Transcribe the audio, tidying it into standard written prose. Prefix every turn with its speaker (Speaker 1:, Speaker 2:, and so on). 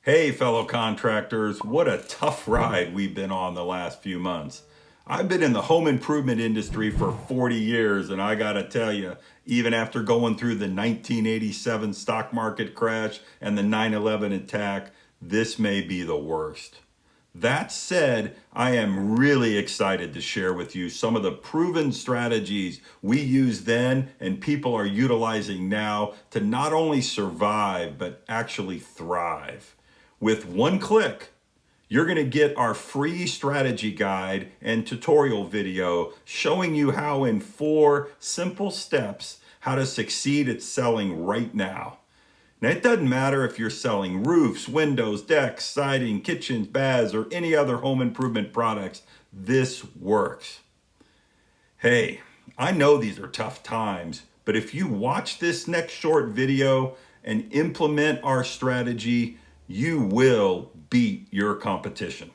Speaker 1: Hey, fellow contractors, what a tough ride we've been on the last few months. I've been in the home improvement industry for 40 years, and I gotta tell you, even after going through the 1987 stock market crash and the 9/11 attack, this may be the worst. That said, I am really excited to share with you some of the proven strategies we used then and people are utilizing now to not only survive, but actually thrive. With one click, you're going to get our free strategy guide and tutorial video showing you how in 4 simple steps how to succeed at selling right now. Now, it doesn't matter if you're selling roofs, windows, decks, siding, kitchens, baths, or any other home improvement products, this works. Hey, I know these are tough times, but if you watch this next short video and implement our strategy, you will beat your competition.